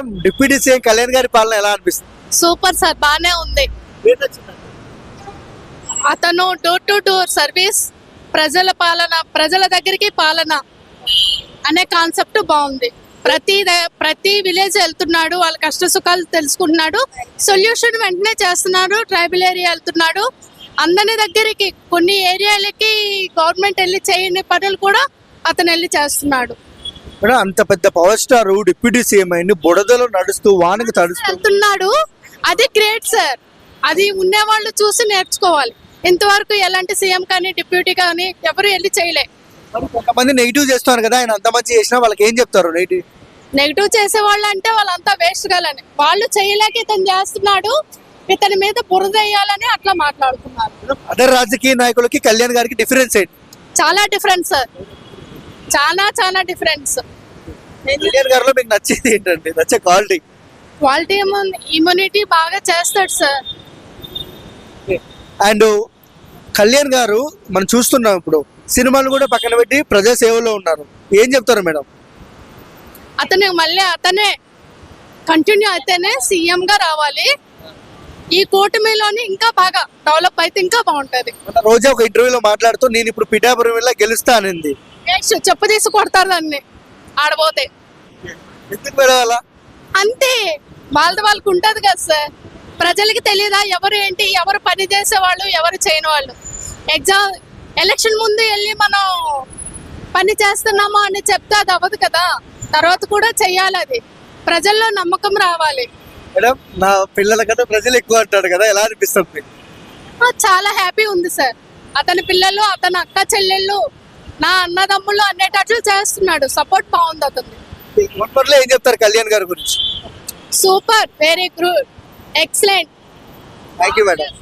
Madam deputy CM Kalyan గారి పాలన ఎలా అనిపిస్తుంది? సూపర్ సార్, బానే ఉంది. అతను డోర్ టు డోర్ సర్వీస్, ప్రజల పాలన, ప్రజల దగ్గరికి పాలన అనే కాన్సెప్ట్ బాగుంది. ప్రతి విలేజ్ వెళ్తున్నాడు, వాళ్ళ కష్ట సుఖాలు తెలుసుకుంటున్నాడు, సొల్యూషన్ వెంటనే చేస్తున్నాడు. ట్రైబల్ ఏరియా వెళ్తున్నాడు, అందరి దగ్గరికి, కొన్ని ఏరియాలకి గవర్నమెంట్ వెళ్ళి చేయని పనులు కూడా అతను వెళ్ళి చేస్తున్నాడు. మేడం అంత పెద్ద పవర్ స్టార్ డిప్యూటీ సీఎం అయింది, బుడదలో నడుస్తూ వానకు తడుస్తూ వెళ్తున్నాడు. అది గ్రేట్ సార్, అది ఉండేవాళ్ళు చూసి నేర్చుకోవాలి. ఇంతవరకు ఎలాంటి సీఎం కానీ డిప్యూటీ కానీ ఎవరు వెళ్ళి చేయలే. కొంతమంది నెగిటివ్ చేస్తున్నారు కదా, ఆయన అంత మంచి చేసినా వాళ్ళకి ఏం చెప్తారు? నెగిటివ్ చేసే వాళ్ళు అంటే వాళ్ళంతా వేస్ట్ గాలని, వాళ్ళు చేయలేక ఇతను చేస్తున్నాడు, ఇతని మీద బురద వేయాలని అట్లా మాట్లాడుతున్నారు. అదర్ రాజకీయ నాయకులకి కళ్యాణ్ గారికి డిఫరెన్స్ ఏంటి? చాలా డిఫరెన్స్ సార్, చాలా డిఫరెన్స్. కళ్యాణ్ గారిలో మీకు నచ్చేది ఏంటండి? నచ్చే క్వాలిటీ ఇమ్యూనిటీ బాగా చేస్తాడు సార్. అండ్ కళ్యాణ్ గారు మనం చూస్తున్నాం ఇప్పుడు సినిమాలు కూడా పక్కన పెట్టి ప్రజా సేవలో ఉన్నారు. ఏం చెప్తారు మేడం? అతనే కంటిన్యూ అయితేనే సీఎం గా రావాలి. ఈ కూటమిలోని ఇంకా బాగా డెవలప్ అయితే ఇంకా బాగుంటది. రోజా ఒక ఇంటర్వ్యూలో మాట్లాడుతూ నేను ఇప్పుడు పిఠాపురం వెళ్ళి గెలుస్తా అనింది. చెప్పు తీసి కొడతారు దాన్ని ఆడబోతే. ఎందుకు మేడం అలా? అంతే, వాళ్ళకి ఉంటది కదా సార్. ప్రజలకి తెలియదా ఎవరు ఏంటి, ఎవరు పని చేసేవాళ్ళు, ఎవరు చేయని వాళ్ళు? ఎలక్షన్ ముందు వెళ్ళి మనం పని చేస్తున్నామా అని చెప్తే అది అవ్వదు కదా. తర్వాత కూడా చెయ్యాలి, అది ప్రజల్లో నమ్మకం రావాలి. మేడం నా పిల్లల కన్నా ప్రజలు ఎక్కువ అంటాడు కదా, ఎలా అనిపిస్తుంది? చాలా హ్యాపీ ఉంది సార్. అతని పిల్లలు, అతని అక్క చెల్లెళ్ళు, నా అన్నదమ్ముళ్ళు అనేటట్లు చేస్తున్నాడు. సపోర్ట్ బాగుంది అతను. ఏం చెప్తారు కళ్యాణ్ గారి గురించి? Super, very good, excellent. Thank you madam.